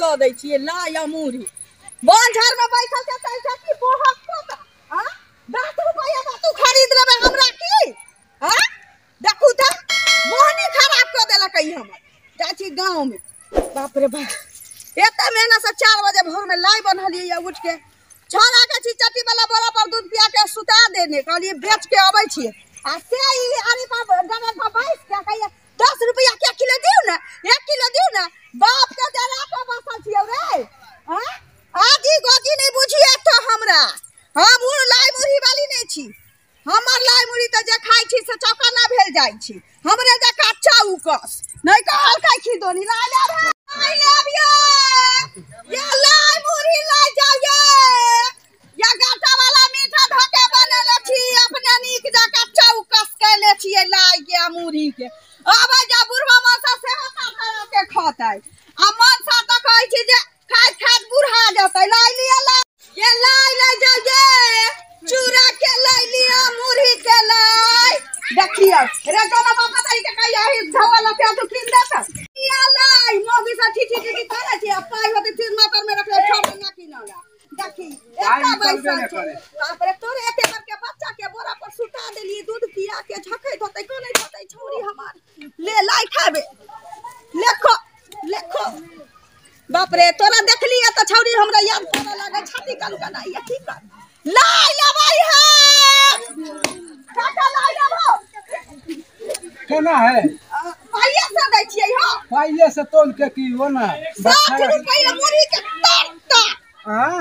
कह दै छियै लाई आ मुरही बांझर में बैठल के कहै छै कि बोहक को हां 10 रुपया में तू खरीद लेबे हमरा की हां देखू त मोहनी खराब कर देलक हमर जाइ छी गांव में बाप रे बाप एते मेहनत से 4 बजे भोर में लाई बनलिए या उठ के छोरा के चिचटी वाला बोरा पर दूध पिया के सुता देने कहलिए बेच के आबै छी आ से ई अरे पर डगर पर बैठ के कहिए 10 रुपया के किलो दियो ना 1 किलो दियो ना बाप के जरा पर बसल छियो रे हां आजी गोजी नहीं बुझिए तो हमरा हम लाई मुरही वाली नहीं छी हमर लाई मुरही त जे खाइ छी से चौकाना भेल जाइ छी हमरे जे कच्चा उकस नहीं कहल खाइ छी दोनी लाई ले अबियो ये लाई मुरही लाई जाओ ये गाटा वाला मीठा धके बनले छी अपने नीक जे कच्चा उकस कैले छी लाई के मुरही के अब जा बुढ़वा मासा से हाथ के खातै आ मन सा त कहै छी जे खाइत खाइत बुढ़ा जतै लाई लिया ये लाई ले जाओ ये चूरा के लाई लिया मुरही के लाई देखियो रे गाना बाबा ताई के कहिया ही धवाला पे तो किन देता ये लाई मोगी सा छी करे छी पाई होते तीन मातर में रखले छोड़ ना किनला देखी एका पैसा छै बाप रे तोरे एते कर के बच्चा के बोरा पर सुता देली दूध पिया के झखै होतै कोनै होतै छोरी हमार ले लाई खाबे लेखो लेखो बाप रे तोरा देखली त छौरी हमरा याद पड़े लागे छाती कालू का नहीं की कर लाई लेबै है काका लाई लेबो केना है पाइए से दै छियै हो पाइए से तोल के की हो ना 60 रुपया मुरही के तरता हां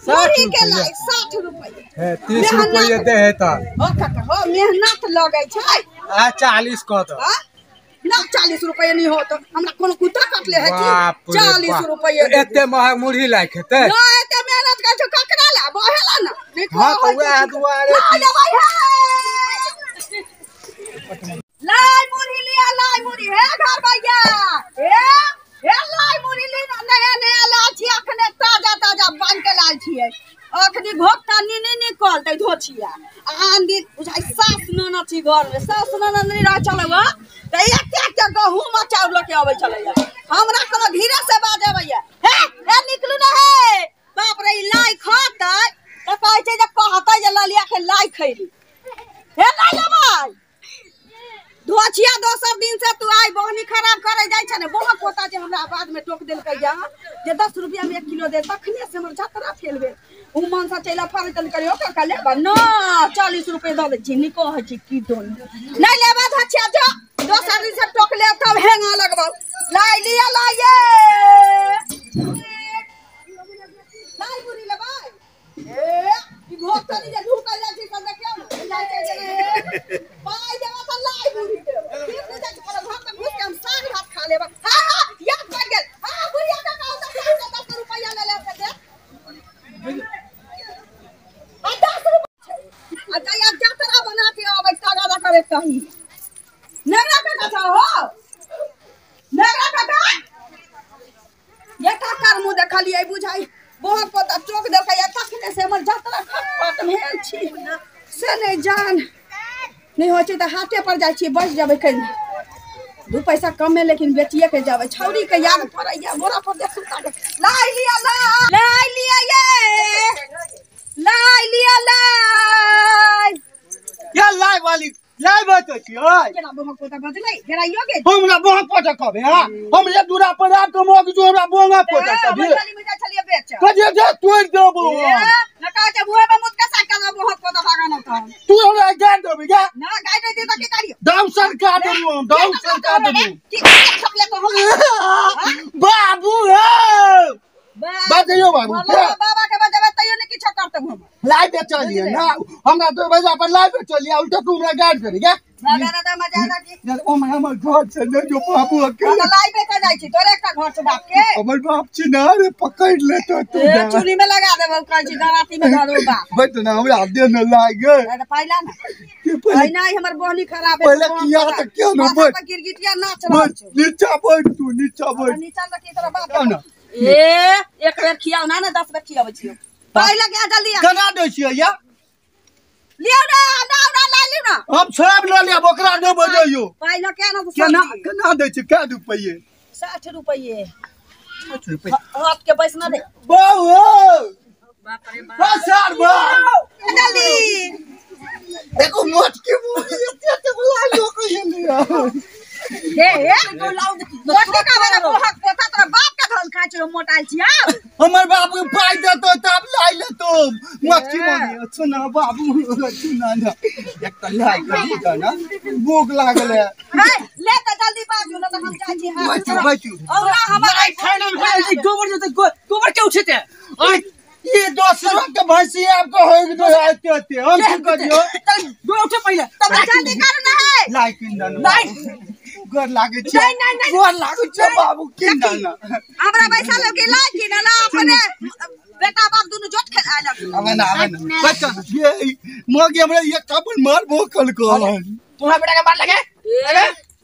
मुरही के लाई 60 रुपया है 30 रुपया दे है त ओ काका हो मेहनत लगै छै आ 40 क दो ना 40 रुपया नहीं हो तो हमरा कोनो कुत्ता काटले है कि 40 रुपया एते महंग मुरही लाय खेते ना एते मेहनत कर छ ककरा ला बहेला ना नहीं हां तो वह दुआरे लाई मुरही लिया लाई मुरही है घर भैया ए लाई मुरही ली नया नया ला छी अखने ताजा ताजा बन के लाल छियै अखनी घोकटा नी निकलतै धोछिया आंधी बुझाइ सास नना छी घर में सास नना नहीं रह चलबा त एक गहूम चाउर लेके आबै चलैया हमरा कोनो धीरे से बाजे भैया हे निकलू ना हे बाप रे लाई खातै त कहै छै जे कहतै जे ललिया के लाई खैली हे लाई लेबै धोछिया दोसर दिन से तू आई बहनी खराब करे जाय छ ने बहुत पोता जे हमरा बाद में टोक देलकै जा जे 10 रुपया में 1 किलो दे तखने से हमर जतरा फेल भेल उ मन सा चला फाड़ तल करियो का लेबा ना 40 रुपया द दे छी निको है छी की दोन नहीं लेबा धछिया जो दोसर दिन से टोक ले तब हेंगा लगबौ लाई लिया लाइए लाई बुरी लेबै ई भोग तनी जे ढुकै जा छी सब देखियो ना जाय छै पाई देबा त लाई बुरी फिर जा कर घर में घुस के हम साग भात खा लेबा हां याद पड़ गेल हां बुढ़िया का कहू त 10 रुपया ले ले के दे 10 रुपया आ दया जतरा बना के आबै तागा करे कहीं नगरा का था हो नगरा का ये का कर मु देखलिए बुझाई बहुत पता चोक देलकै या तखने से हमर जतरा खटपट भेल छी से नहीं जान नहीं हो छै त हाथे पर जाय छी बच जाबै कहीं 2 पैसा कम है लेकिन बेचिए के जावे छौरी के याद पड़ैया मोरा पर देख सुता के लाई लिया ये लाई लिया लाई क्या लाई वाली लाई बात छी ओय केना बहुत पोता बजलै घेराइयो के हमरा बहुत पोता कहबे हां हम ये दूरा पर आप के मोग जो हमरा बोंगा पोता कहबे वाली में जा चलिए बेच कजे जे तोड़ देबो ना का जे बुहे में मुद के साइकिल में बहुत पोता भागा न था तू हमरा गाड़ देबे क्या ना गाड़ दे त की करियो दाम सरकार देबो दाम सरकार देबो की सकले तो हम बाबू हे बाजयो बाबू बाबा के बजावे तइयो ने किछो करते हम लाई पे चलिए ना हमरा तो बजा पर लाई पे चलिए उल्टा तू हमरा गाड़ करे क्या ना ना मजा आदा की ओ हमर घर से ने जो बाबू के ना लाई पे के जाई छी तोरे का घर से बाप के हमर बाप छी ना रे पकड़ ले तो तू चुनी में लगा देबो कहै छी दराती में धरो बा बट ना हमरा दे न लागे अरे पाइला ना पहले नहीं हमर बहनी खराब है पहले किया त क्यों न बैठ गिरगिटिया नाच रहा छ नीचा बैठ तू नीचा बैठ नीचा त की तरह बात एक बेर खियाओ ना 10 बेर खियाबै छियो पहले क्या जल्दी केना दै छियै या लियो ना ला लियो ना हम सब ल लेब ओकरा न बजइयो पहले क्या ना केना दै छी क्या रुपये 60 रुपये हाथ के पैसा ना दे बाबू बाप रे बाप सर बाबू जल्दी देखो मोट के मुंह ये बुला लो को ये ए मोटे का मेरा पोहा पोता तोरा बाप का धन खा छलो मोटाइल छिया हमर बाबू पाई दे तो तब लाई ले तो मच्छी मांगी सुना बाबू सुना ना एक त लाई कर ना भूख लागल है ले त जल्दी बाजू ना त हम जाई छी हां बैठू और हमारा खाना गोबर के उठते ये दूसरा के भैंसी आपको होई तो आते होते हम की करियो दो उठे पहले तब जल्दी करना है लाइक इन दाना गोर लागे छ गोर लागे छ बाबू किन दाना हमरा पैसा लोग लाइक की ना अपने बेटा बाप दोनों जोट खेला लग अवन बच्चा ये मोगी हमरा एक कपन मार भोकल को तुम्हारा बेटा का मार लगे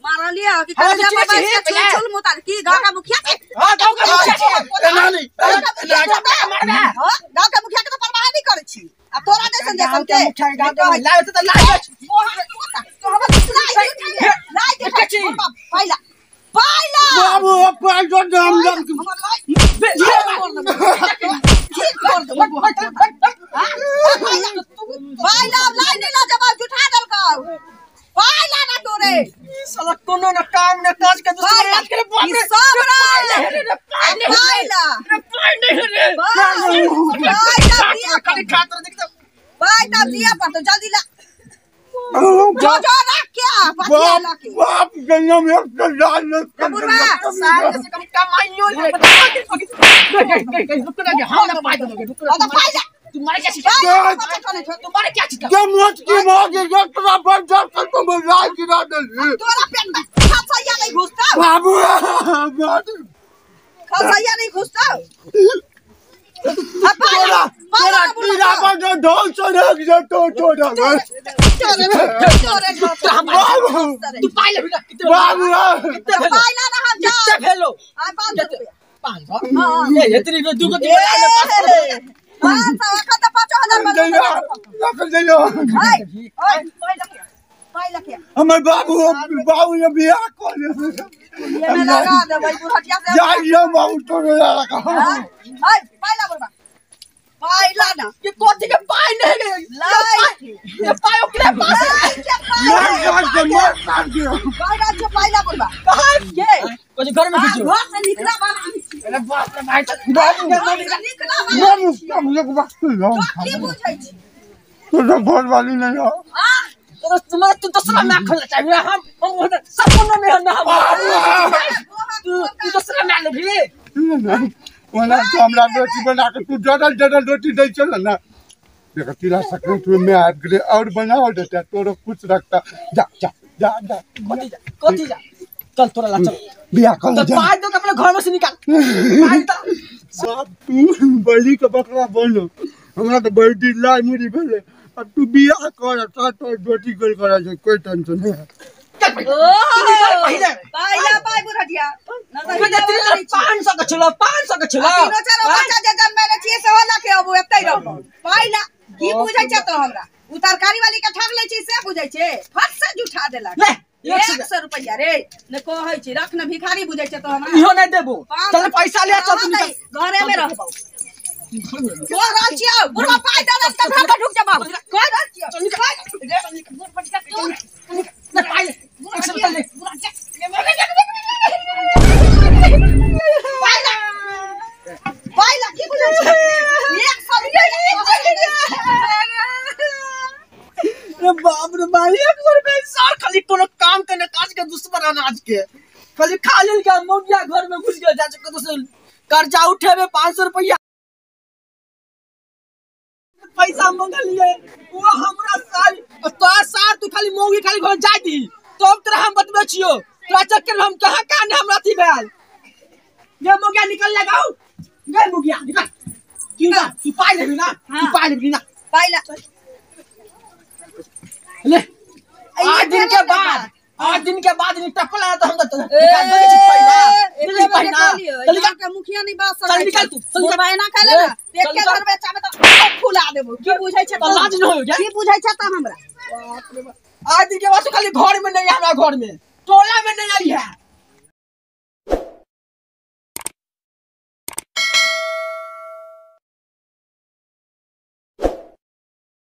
मार लिया कि कल जब पैसा चुल मुतार की गांव का मुखिया के हां गांव का मुखिया नानी गांव का मुखिया के तो परवाह नहीं करे छी आ तोरा जैसन जैसन के मुखिया गांव का लाए तो लाए तो हम लाई के पहला पहला बाबू पाई दो हम लोग पहला लाई नीला जवाब उठा दल का पहला ना तोरे साला कोनो न काम न काज के दूसरे रात के बाप रे सब रे पहला पहला खाली खातर देखता भाई तब दिया पर तो जल्दी ला जो ना क्या पतिया ला के बाप गंगा में एक जान साल से कम कमाइयो रुक ना हम ना पाई दोगे रुक तो पहला तुम्हारे क्या चीज तुम्हारे क्या चीज जब मोच की मांगे जो तेरा बंदर कर तो मैं राज गिरा दे तोरा पेट में खसैया नहीं घुसता बाबू खसैया नहीं घुसता तेरा तेरा कीड़ा पर जो ढोल से रख जो तो बाबू तू पाई ले बाबू पहला ना हम जा कितने भेलो आ 500 रुपया 500 हां ये इतनी दू को दे 500 का तो 5000 में रख दे लो पहला क्या हमर बाबू ये बियाह कर ये में लगा दे भाई बुढ़िया से जाइए बाबू तो लगा हाय पहला बोलबा पहला ना ये कोठी के पाई नहीं गए लाई ये पायो के पास पहला जो पहला बोलबा कहां ये कुछ घर में घुसो घर से निकला बाहर अरे बाप रे भाई बाबू निकला बाहर हम लोग बात की पूछै छी तो घर वाली नहीं हो हां तो तुम्हारा तू दूसरा ना खोलना चाहिए हम सपनों में ना हम तू दूसरा ना ले भी वना तो हमरा रोटी बना के तू जडल रोटी दे चल ना देखो तिला सकूं में आ गए और बनाओ देता तोरो कुछ रखता जा जा जा जा कोठी जा चल तोरा ला चल बियाह कर तो जा पाई दो अपने घर में से निकाल पाई तो सब तू बड़ी का बकरा बनो हमरा तो बड़ी लाई मुड़ी भेले अब तू बियाह कर तो रोटी कर कोई टेंशन नहीं है पहले पहला पाई बुढ़िया ना तो 500 का चलो 500 का चलो तीनो चारो बच्चा जे जन्म में छिए से होला के अब एतै रहो पहला की बुझै छ तो हमरा उ तरकारी वाली के ठग लै छी से बुझै छे फट से जुठा देलक ले 100 रुपया रे ने कहै छी रख न भिखारी बुझै छ तो हमरा इहो नहीं देबो चल पैसा ले चल तू निकल घरे में रहबो को रहल छियौ बुढ़वा पाई दे त घर में ढुक जा बाबू को रहल छियौ चल निकल बुढ़ पटका ले पाई ले चल ले पहला की बुझै छ 100 रे बाप रे भाई 100 रुपया सार खाली कोनो काम के न काज के दुश्मन अनाज के खाली खा लेल के मौगिया घर में घुस गया जा के तो कर्जा उठे में 500 रुपया पैसा मांग लिए वो हमरा साल तो सार तू खाली मौगी खाली घर जा दी तो अब तेरा हम बतबे छियो तोरा चक्कर में हम कहां कान हमरा थी भेल ये मौगिया निकल लगाओ गए मौगिया निकल क्यों तू पाई लेबी ना तू पाई लेबी ना पहला ले 8 दिन के बाद नहीं टपल आया तो हम तो निकाल दे छी पहिना चल निकल के मुखिया नहीं बात चल निकल तू चल निकल बायना खा ले ना पेट के घर में चाहे तो फुला देबो की बुझै छ तो लाज न हो जा की बुझै छ त हमरा 8 दिन के बाद खाली घर में नहीं हमरा घर में टोला में नहीं आई है